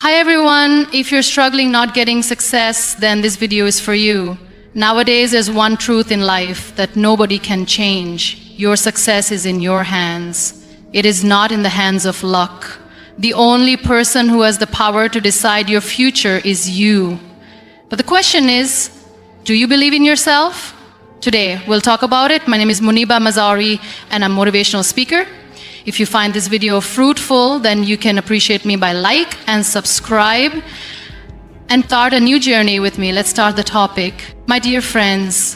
Hi everyone, if you're struggling not getting success, then this video is for you. Nowadays, there's one truth in life that nobody can change. Your success is in your hands. It is not in the hands of luck. The only person who has the power to decide your future is you. But the question is, do you believe in yourself? Today, we'll talk about it. My name is Muniba Mazari, and I'm a motivational speaker. If you find this video fruitful, then you can appreciate me by like and subscribe and start a new journey with me. Let's start the topic. My dear friends,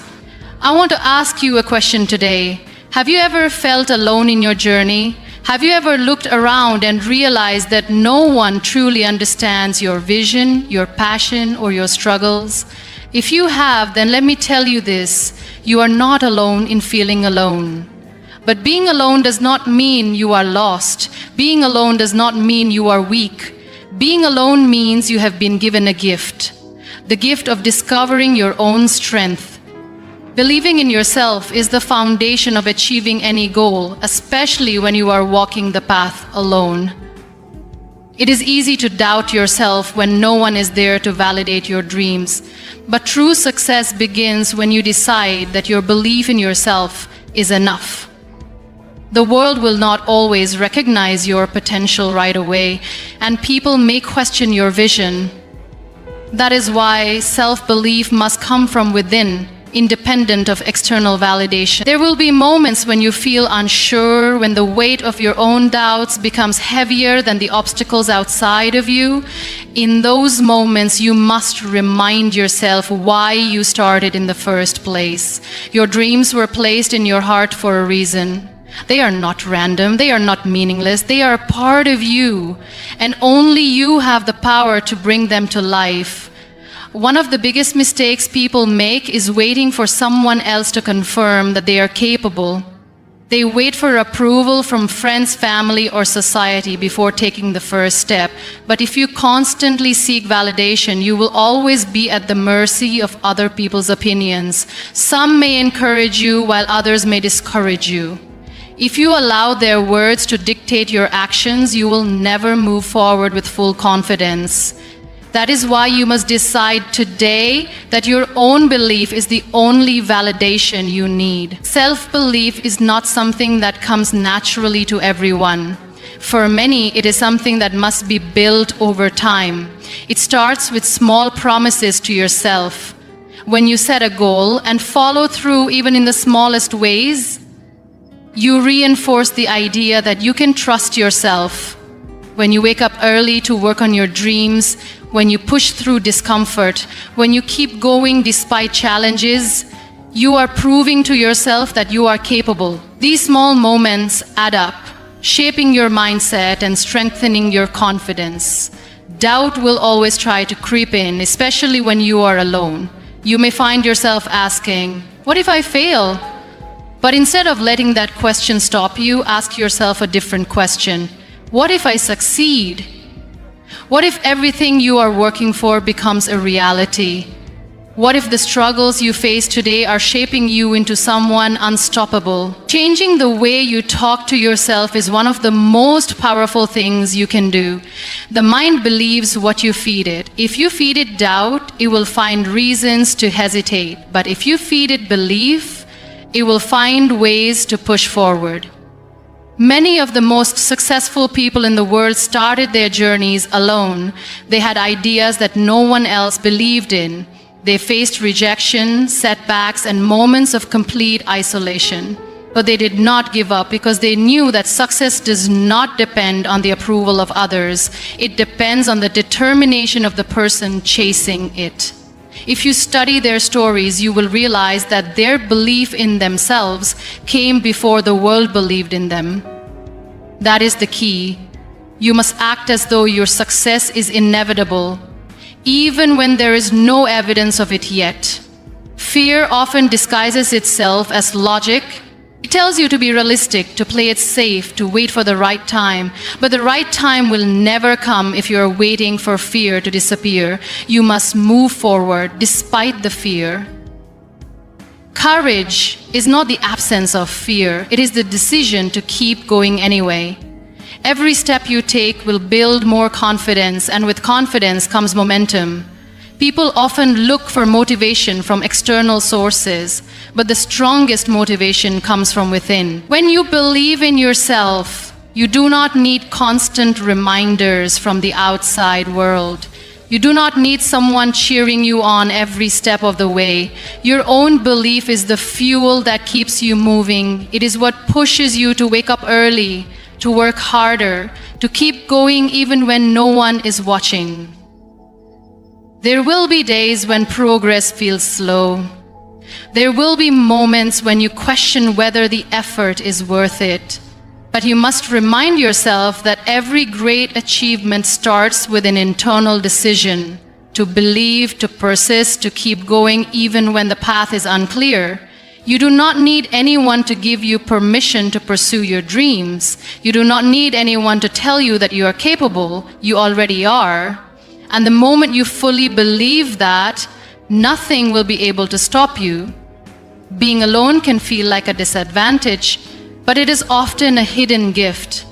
I want to ask you a question today. Have you ever felt alone in your journey? Have you ever looked around and realized that no one truly understands your vision, your passion, or your struggles? If you have, then let me tell you this: you are not alone in feeling alone. But being alone does not mean you are lost. Being alone does not mean you are weak. Being alone means you have been given a gift, the gift of discovering your own strength. Believing in yourself is the foundation of achieving any goal, especially when you are walking the path alone. It is easy to doubt yourself when no one is there to validate your dreams. But true success begins when you decide that your belief in yourself is enough. The world will not always recognize your potential right away, and people may question your vision. That is why self-belief must come from within, independent of external validation. There will be moments when you feel unsure, when the weight of your own doubts becomes heavier than the obstacles outside of you. In those moments, you must remind yourself why you started in the first place. Your dreams were placed in your heart for a reason. They are not random, they are not meaningless, they are a part of you, and only you have the power to bring them to life. One of the biggest mistakes people make is waiting for someone else to confirm that they are capable. They wait for approval from friends, family, or society before taking the first step. But if you constantly seek validation, you will always be at the mercy of other people's opinions. Some may encourage you while others may discourage you. If you allow their words to dictate your actions, you will never move forward with full confidence. That is why you must decide today that your own belief is the only validation you need. Self-belief is not something that comes naturally to everyone. For many, it is something that must be built over time. It starts with small promises to yourself. When you set a goal and follow through even in the smallest ways, you reinforce the idea that you can trust yourself. When you wake up early to work on your dreams, when you push through discomfort, when you keep going despite challenges, you are proving to yourself that you are capable. These small moments add up, shaping your mindset and strengthening your confidence. Doubt will always try to creep in, especially when you are alone. You may find yourself asking, "What if I fail?" But instead of letting that question stop you, ask yourself a different question. What if I succeed? What if everything you are working for becomes a reality? What if the struggles you face today are shaping you into someone unstoppable? Changing the way you talk to yourself is one of the most powerful things you can do. The mind believes what you feed it. If you feed it doubt, it will find reasons to hesitate. But if you feed it belief, it will find ways to push forward. Many of the most successful people in the world started their journeys alone. They had ideas that no one else believed in. They faced rejection, setbacks, and moments of complete isolation. But they did not give up because they knew that success does not depend on the approval of others. It depends on the determination of the person chasing it. If you study their stories, you will realize that their belief in themselves came before the world believed in them. That is the key. You must act as though your success is inevitable, even when there is no evidence of it yet. Fear often disguises itself as logic. It tells you to be realistic, to play it safe, to wait for the right time. But the right time will never come if you are waiting for fear to disappear. You must move forward despite the fear. Courage is not the absence of fear. It is the decision to keep going anyway. Every step you take will build more confidence, and with confidence comes momentum. People often look for motivation from external sources, but the strongest motivation comes from within. When you believe in yourself, you do not need constant reminders from the outside world. You do not need someone cheering you on every step of the way. Your own belief is the fuel that keeps you moving. It is what pushes you to wake up early, to work harder, to keep going even when no one is watching. There will be days when progress feels slow. There will be moments when you question whether the effort is worth it. But you must remind yourself that every great achievement starts with an internal decision to believe, to persist, to keep going even when the path is unclear. You do not need anyone to give you permission to pursue your dreams. You do not need anyone to tell you that you are capable. You already are. And the moment you fully believe that, nothing will be able to stop you. Being alone can feel like a disadvantage, but it is often a hidden gift.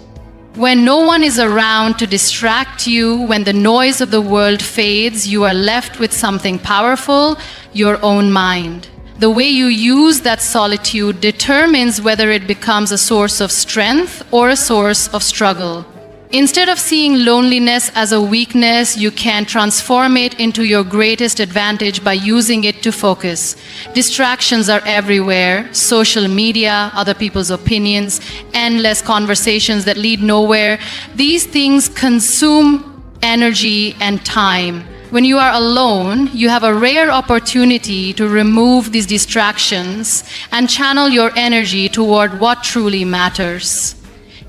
When no one is around to distract you, when the noise of the world fades, you are left with something powerful, your own mind. The way you use that solitude determines whether it becomes a source of strength or a source of struggle. Instead of seeing loneliness as a weakness, you can transform it into your greatest advantage by using it to focus. Distractions are everywhere: social media, other people's opinions, endless conversations that lead nowhere. These things consume energy and time. When you are alone, you have a rare opportunity to remove these distractions and channel your energy toward what truly matters.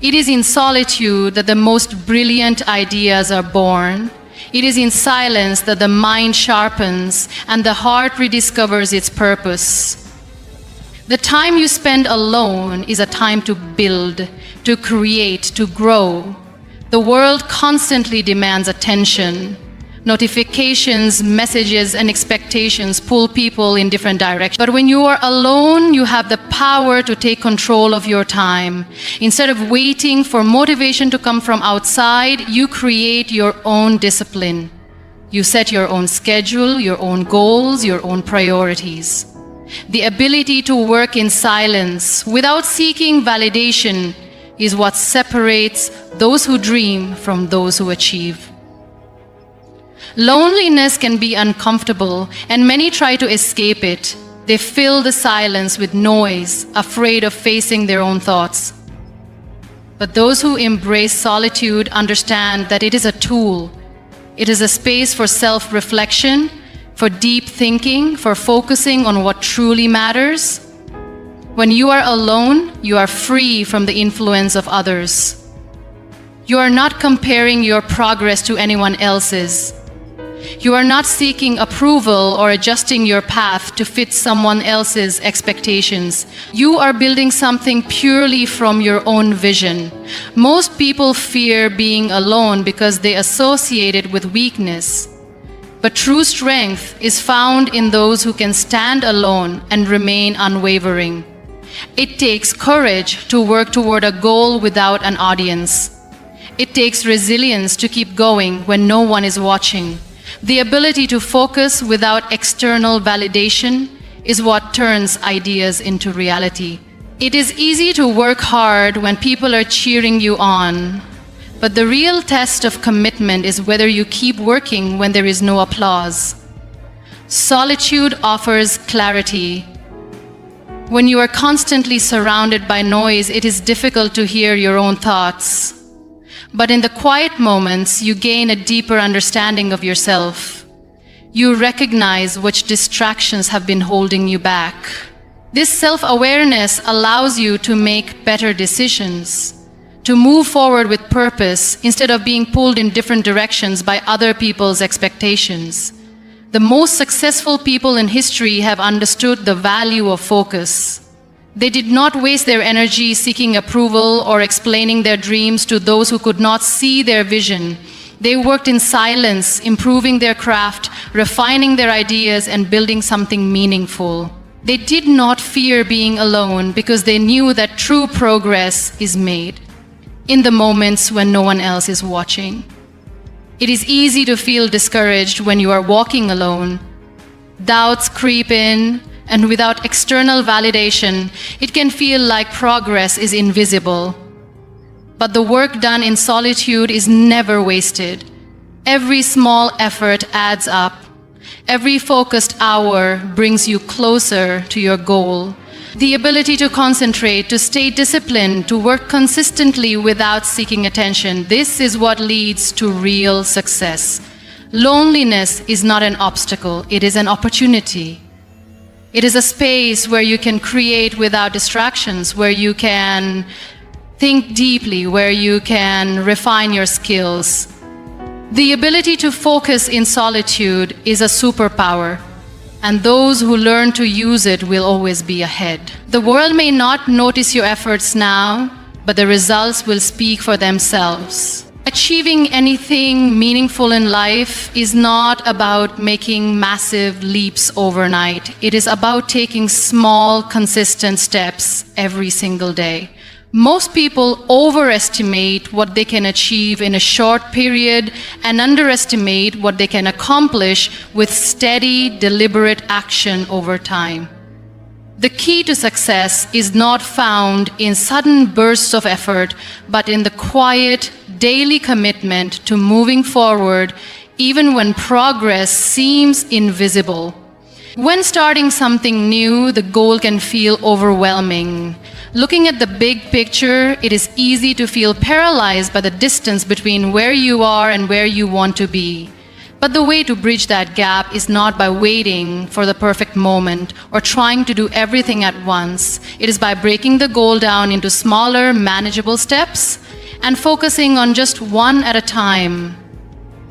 It is in solitude that the most brilliant ideas are born. It is in silence that the mind sharpens and the heart rediscovers its purpose. The time you spend alone is a time to build, to create, to grow. The world constantly demands attention. Notifications, messages, and expectations pull people in different directions. But when you are alone, you have the power to take control of your time. Instead of waiting for motivation to come from outside, you create your own discipline. You set your own schedule, your own goals, your own priorities. The ability to work in silence without seeking validation is what separates those who dream from those who achieve. Loneliness can be uncomfortable, and many try to escape it. They fill the silence with noise, afraid of facing their own thoughts. But those who embrace solitude understand that it is a tool. It is a space for self-reflection, for deep thinking, for focusing on what truly matters. When you are alone, you are free from the influence of others. You are not comparing your progress to anyone else's. You are not seeking approval or adjusting your path to fit someone else's expectations. You are building something purely from your own vision. Most people fear being alone because they associate it with weakness. But true strength is found in those who can stand alone and remain unwavering. It takes courage to work toward a goal without an audience. It takes resilience to keep going when no one is watching. The ability to focus without external validation is what turns ideas into reality. It is easy to work hard when people are cheering you on, but the real test of commitment is whether you keep working when there is no applause. Solitude offers clarity. When you are constantly surrounded by noise, it is difficult to hear your own thoughts. But in the quiet moments, you gain a deeper understanding of yourself. You recognize which distractions have been holding you back. This self-awareness allows you to make better decisions, to move forward with purpose instead of being pulled in different directions by other people's expectations. The most successful people in history have understood the value of focus. They did not waste their energy seeking approval or explaining their dreams to those who could not see their vision. They worked in silence, improving their craft, refining their ideas, and building something meaningful. They did not fear being alone because they knew that true progress is made. in the moments when no one else is watching. It is easy to feel discouraged when you are walking alone. Doubts creep in, and without external validation, it can feel like progress is invisible. But the work done in solitude is never wasted. Every small effort adds up. Every focused hour brings you closer to your goal. The ability to concentrate, to stay disciplined, to work consistently without seeking attention, this is what leads to real success. Loneliness is not an obstacle, it is an opportunity. It is a space where you can create without distractions, where you can think deeply, where you can refine your skills. The ability to focus in solitude is a superpower, and those who learn to use it will always be ahead. The world may not notice your efforts now, but the results will speak for themselves. Achieving anything meaningful in life is not about making massive leaps overnight. It is about taking small, consistent steps every single day. Most people overestimate what they can achieve in a short period and underestimate what they can accomplish with steady, deliberate action over time. The key to success is not found in sudden bursts of effort, but in the quiet, daily commitment to moving forward even when progress seems invisible. When starting something new, the goal can feel overwhelming. Looking at the big picture, it is easy to feel paralyzed by the distance between where you are and where you want to be. But the way to bridge that gap is not by waiting for the perfect moment or trying to do everything at once. It is by breaking the goal down into smaller, manageable steps and focusing on just one at a time.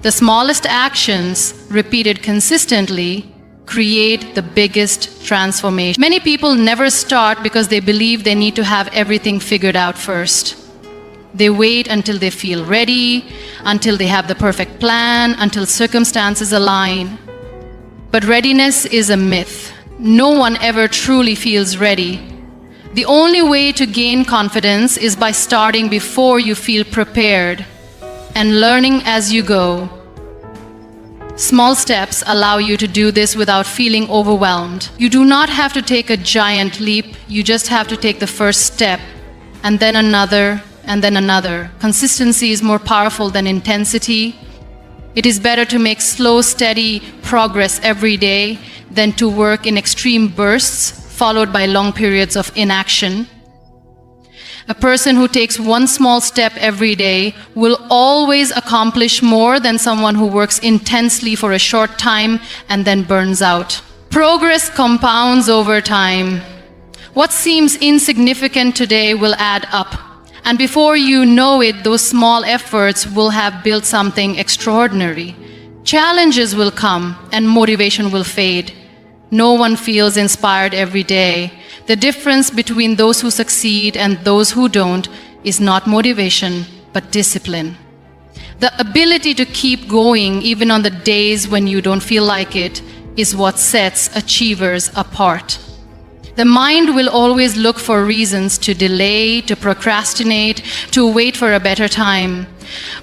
The smallest actions, repeated consistently, create the biggest transformation. Many people never start because they believe they need to have everything figured out first. They wait until they feel ready, until they have the perfect plan, until circumstances align. But readiness is a myth. No one ever truly feels ready. The only way to gain confidence is by starting before you feel prepared and learning as you go. Small steps allow you to do this without feeling overwhelmed. You do not have to take a giant leap, you just have to take the first step, and then another, and then another. Consistency is more powerful than intensity. It is better to make slow, steady progress every day than to work in extreme bursts, followed by long periods of inaction. A person who takes one small step every day will always accomplish more than someone who works intensely for a short time and then burns out. Progress compounds over time. What seems insignificant today will add up. And before you know it, those small efforts will have built something extraordinary. Challenges will come and motivation will fade. No one feels inspired every day. The difference between those who succeed and those who don't is not motivation, but discipline. The ability to keep going even on the days when you don't feel like it is what sets achievers apart. The mind will always look for reasons to delay, to procrastinate, to wait for a better time.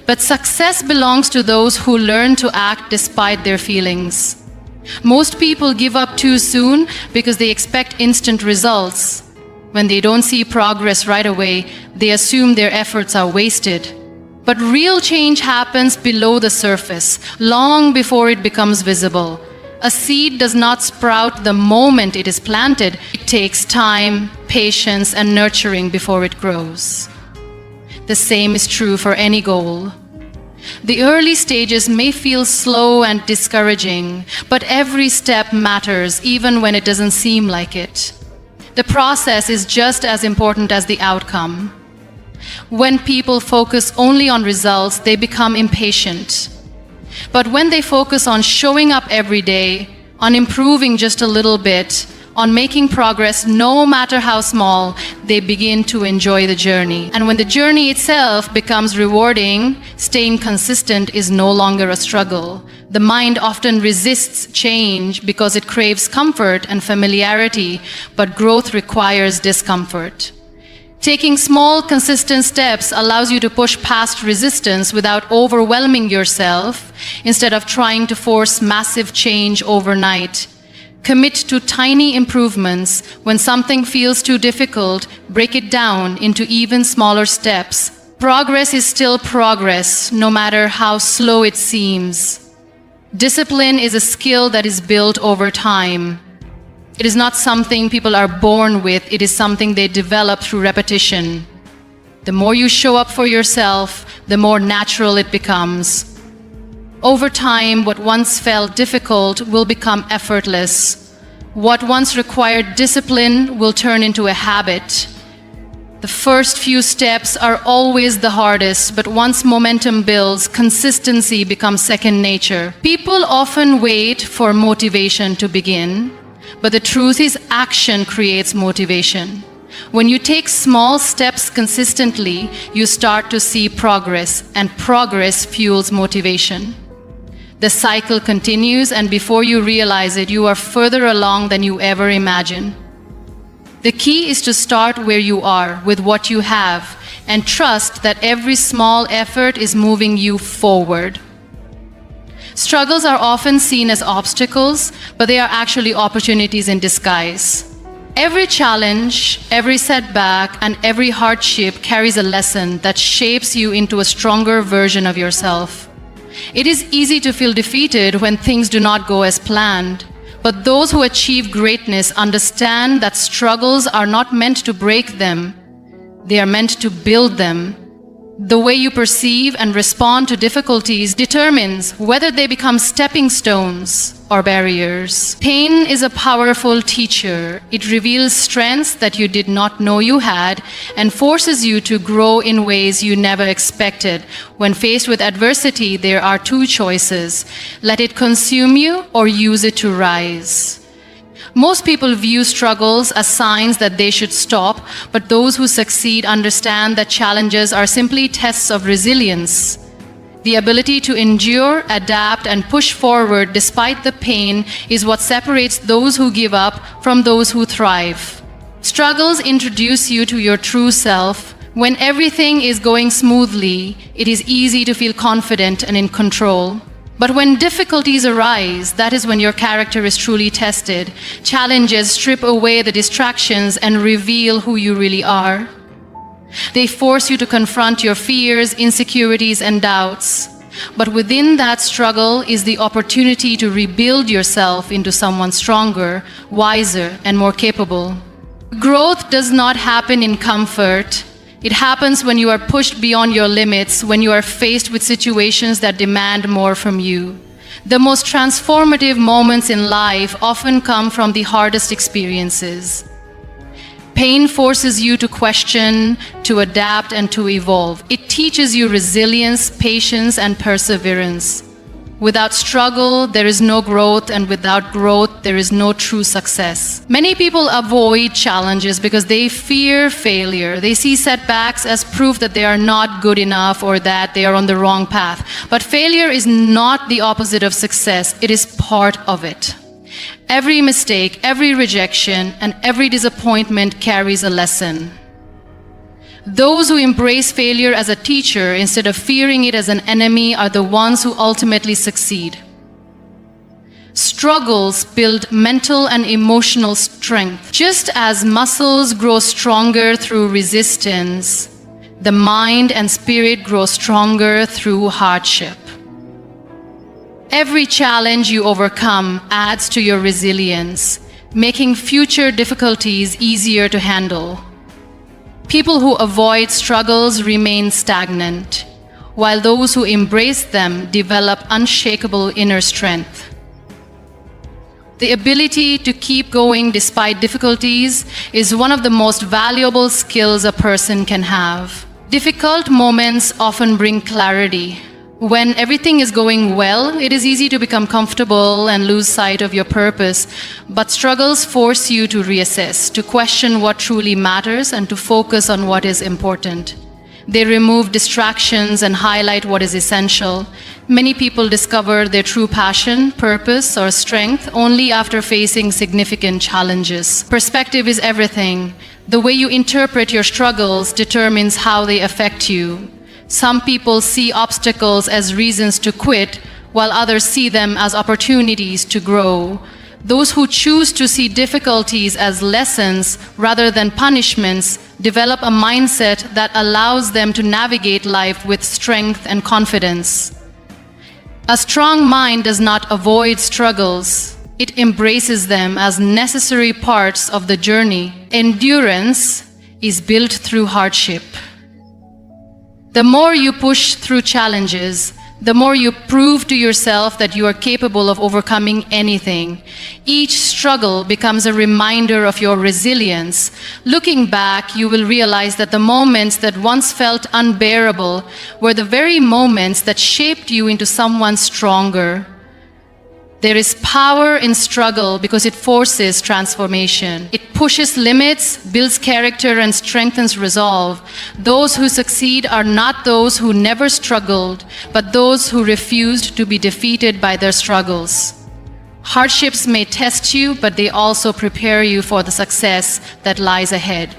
But success belongs to those who learn to act despite their feelings. Most people give up too soon because they expect instant results. When they don't see progress right away, they assume their efforts are wasted. But real change happens below the surface, long before it becomes visible. A seed does not sprout the moment it is planted. It takes time, patience, and nurturing before it grows. The same is true for any goal. The early stages may feel slow and discouraging, but every step matters, even when it doesn't seem like it. The process is just as important as the outcome. When people focus only on results, they become impatient. But when they focus on showing up every day, on improving just a little bit, on making progress no matter how small, they begin to enjoy the journey. And when the journey itself becomes rewarding, staying consistent is no longer a struggle. The mind often resists change because it craves comfort and familiarity, but growth requires discomfort. Taking small, consistent steps allows you to push past resistance without overwhelming yourself, instead of trying to force massive change overnight. Commit to tiny improvements. When something feels too difficult, break it down into even smaller steps. Progress is still progress, no matter how slow it seems. Discipline is a skill that is built over time. It is not something people are born with, it is something they develop through repetition. The more you show up for yourself, the more natural it becomes. Over time, what once felt difficult will become effortless. What once required discipline will turn into a habit. The first few steps are always the hardest, but once momentum builds, consistency becomes second nature. People often wait for motivation to begin, but the truth is action creates motivation. When you take small steps consistently, you start to see progress, and progress fuels motivation. The cycle continues, and before you realize it, you are further along than you ever imagined. The key is to start where you are, with what you have, and trust that every small effort is moving you forward. Struggles are often seen as obstacles, but they are actually opportunities in disguise. Every challenge, every setback, and every hardship carries a lesson that shapes you into a stronger version of yourself. It is easy to feel defeated when things do not go as planned, but those who achieve greatness understand that struggles are not meant to break them, they are meant to build them. The way you perceive and respond to difficulties determines whether they become stepping stones or barriers. Pain is a powerful teacher. It reveals strengths that you did not know you had and forces you to grow in ways you never expected. When faced with adversity, there are two choices: let it consume you or use it to rise. Most people view struggles as signs that they should stop, but those who succeed understand that challenges are simply tests of resilience. The ability to endure, adapt, and push forward despite the pain is what separates those who give up from those who thrive. Struggles introduce you to your true self. When everything is going smoothly, it is easy to feel confident and in control. But when difficulties arise, that is when your character is truly tested. Challenges strip away the distractions and reveal who you really are. They force you to confront your fears, insecurities, and doubts. But within that struggle is the opportunity to rebuild yourself into someone stronger, wiser, and more capable. Growth does not happen in comfort. It happens when you are pushed beyond your limits, when you are faced with situations that demand more from you. The most transformative moments in life often come from the hardest experiences. Pain forces you to question, to adapt, and to evolve. It teaches you resilience, patience, and perseverance. Without struggle, there is no growth, and without growth, there is no true success. Many people avoid challenges because they fear failure. They see setbacks as proof that they are not good enough or that they are on the wrong path. But failure is not the opposite of success. It is part of it. Every mistake, every rejection, and every disappointment carries a lesson. Those who embrace failure as a teacher instead of fearing it as an enemy are the ones who ultimately succeed. Struggles build mental and emotional strength. Just as muscles grow stronger through resistance, the mind and spirit grow stronger through hardship. Every challenge you overcome adds to your resilience, making future difficulties easier to handle. People who avoid struggles remain stagnant, while those who embrace them develop unshakable inner strength. The ability to keep going despite difficulties is one of the most valuable skills a person can have. Difficult moments often bring clarity. When everything is going well, it is easy to become comfortable and lose sight of your purpose, but struggles force you to reassess, to question what truly matters, and to focus on what is important. They remove distractions and highlight what is essential. Many people discover their true passion, purpose, or strength only after facing significant challenges. Perspective is everything. The way you interpret your struggles determines how they affect you. Some people see obstacles as reasons to quit, while others see them as opportunities to grow. Those who choose to see difficulties as lessons rather than punishments develop a mindset that allows them to navigate life with strength and confidence. A strong mind does not avoid struggles. It embraces them as necessary parts of the journey. Endurance is built through hardship. The more you push through challenges, the more you prove to yourself that you are capable of overcoming anything. Each struggle becomes a reminder of your resilience. Looking back, you will realize that the moments that once felt unbearable were the very moments that shaped you into someone stronger. There is power in struggle because it forces transformation. It pushes limits, builds character, and strengthens resolve. Those who succeed are not those who never struggled, but those who refused to be defeated by their struggles. Hardships may test you, but they also prepare you for the success that lies ahead.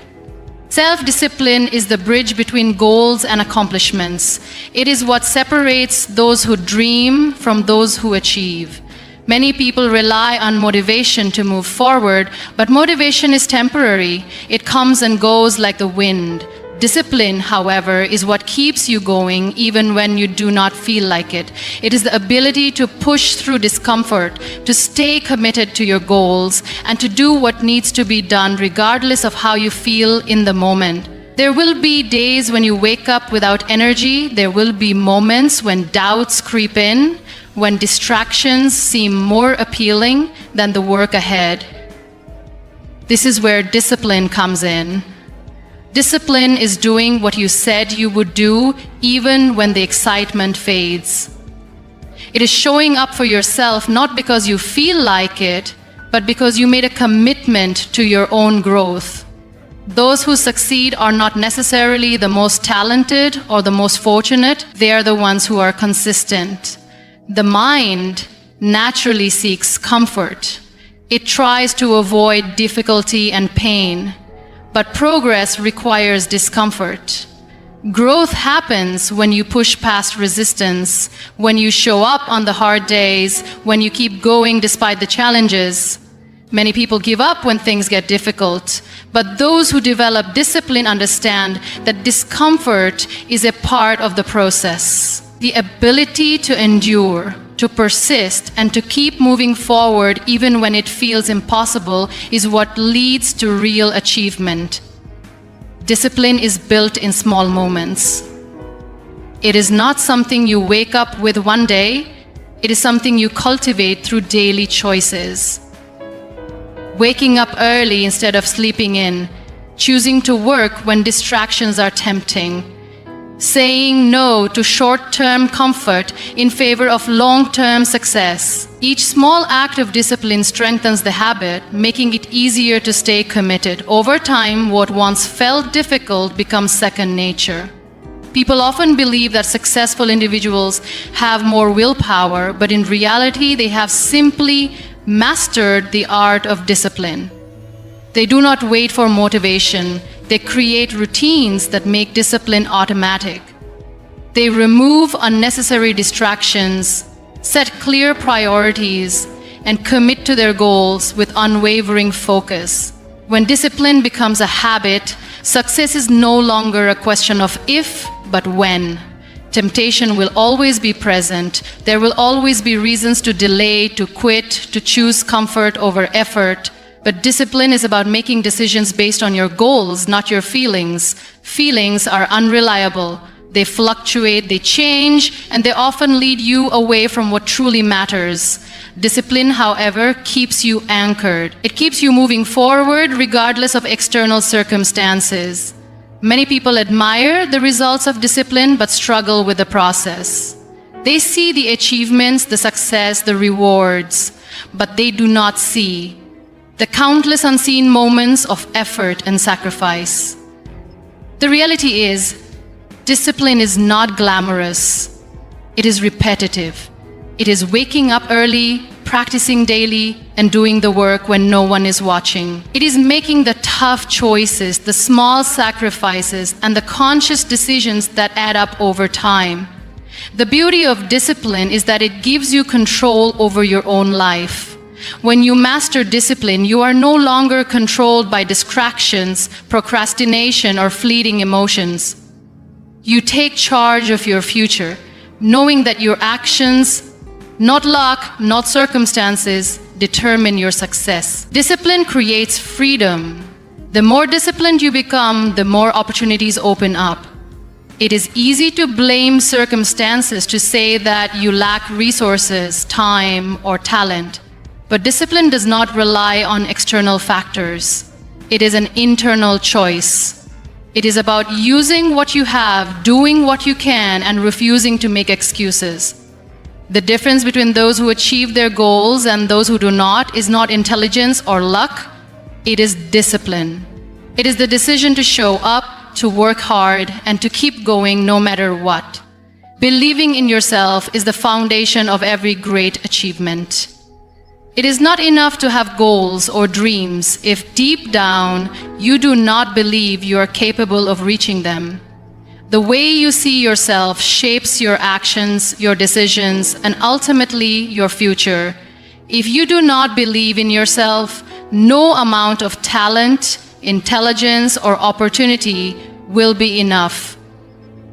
Self-discipline is the bridge between goals and accomplishments. It is what separates those who dream from those who achieve. Many people rely on motivation to move forward, but motivation is temporary. It comes and goes like the wind. Discipline, however, is what keeps you going even when you do not feel like it. It is the ability to push through discomfort, to stay committed to your goals, and to do what needs to be done regardless of how you feel in the moment. There will be days when you wake up without energy. There will be moments when doubts creep in, when distractions seem more appealing than the work ahead. This is where discipline comes in. Discipline is doing what you said you would do even when the excitement fades. It is showing up for yourself not because you feel like it, but because you made a commitment to your own growth. Those who succeed are not necessarily the most talented or the most fortunate. They are the ones who are consistent. The mind naturally seeks comfort. It tries to avoid difficulty and pain, but progress requires discomfort. Growth happens when you push past resistance, when you show up on the hard days, when you keep going despite the challenges. Many people give up when things get difficult, but those who develop discipline understand that discomfort is a part of the process. The ability to endure, to persist, and to keep moving forward even when it feels impossible is what leads to real achievement. Discipline is built in small moments. It is not something you wake up with one day. It is something you cultivate through daily choices. Waking up early instead of sleeping in, choosing to work when distractions are tempting, saying no to short-term comfort in favor of long-term success. Each small act of discipline strengthens the habit, making it easier to stay committed. Over time, what once felt difficult becomes second nature. People often believe that successful individuals have more willpower, but in reality, they have simply mastered the art of discipline. They do not wait for motivation. They create routines that make discipline automatic. They remove unnecessary distractions, set clear priorities, and commit to their goals with unwavering focus. When discipline becomes a habit, success is no longer a question of if, but when. Temptation will always be present. There will always be reasons to delay, to quit, to choose comfort over effort. But discipline is about making decisions based on your goals, not your feelings. Feelings are unreliable. They fluctuate, they change, and they often lead you away from what truly matters. Discipline, however, keeps you anchored. It keeps you moving forward regardless of external circumstances. Many people admire the results of discipline but struggle with the process. They see the achievements, the success, the rewards, but they do not see the countless unseen moments of effort and sacrifice. The reality is, discipline is not glamorous. It is repetitive. It is waking up early, practicing daily, and doing the work when no one is watching. It is making the tough choices, the small sacrifices, and the conscious decisions that add up over time. The beauty of discipline is that it gives you control over your own life. When you master discipline, you are no longer controlled by distractions, procrastination, or fleeting emotions. You take charge of your future, knowing that your actions, not luck, not circumstances, determine your success. Discipline creates freedom. The more disciplined you become, the more opportunities open up. It is easy to blame circumstances, to say that you lack resources, time, or talent. But discipline does not rely on external factors. It is an internal choice. It is about using what you have, doing what you can, and refusing to make excuses. The difference between those who achieve their goals and those who do not is not intelligence or luck. It is discipline. It is the decision to show up, to work hard, and to keep going no matter what. Believing in yourself is the foundation of every great achievement. It is not enough to have goals or dreams if deep down you do not believe you are capable of reaching them. The way you see yourself shapes your actions, your decisions, and ultimately your future. If you do not believe in yourself, no amount of talent, intelligence, or opportunity will be enough.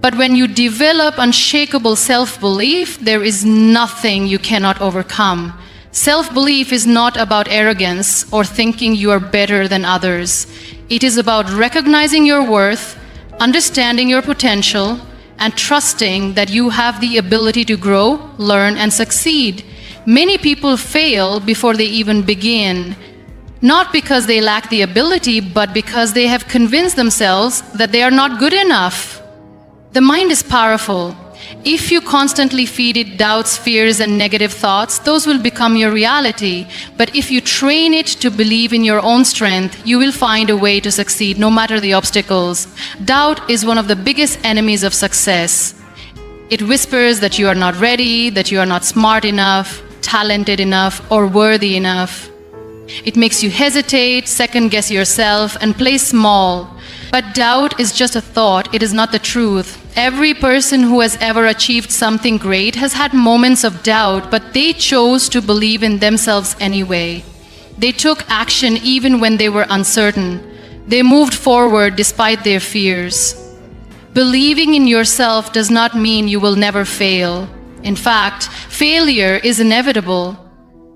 But when you develop unshakable self-belief, there is nothing you cannot overcome. Self-belief is not about arrogance or thinking you are better than others. It is about recognizing your worth, understanding your potential, and trusting that you have the ability to grow, learn, and succeed. Many people fail before they even begin, not because they lack the ability, but because they have convinced themselves that they are not good enough. The mind is powerful. If you constantly feed it doubts, fears, and negative thoughts, those will become your reality. But if you train it to believe in your own strength, you will find a way to succeed no matter the obstacles. Doubt is one of the biggest enemies of success. It whispers that you are not ready, that you are not smart enough, talented enough, or worthy enough. It makes you hesitate, second-guess yourself, and play small. But doubt is just a thought, it is not the truth. Every person who has ever achieved something great has had moments of doubt, but they chose to believe in themselves anyway. They took action even when they were uncertain. They moved forward despite their fears. Believing in yourself does not mean you will never fail. In fact, failure is inevitable.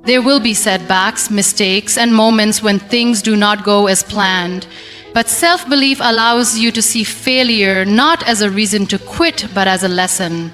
There will be setbacks, mistakes, and moments when things do not go as planned. But self-belief allows you to see failure not as a reason to quit, but as a lesson.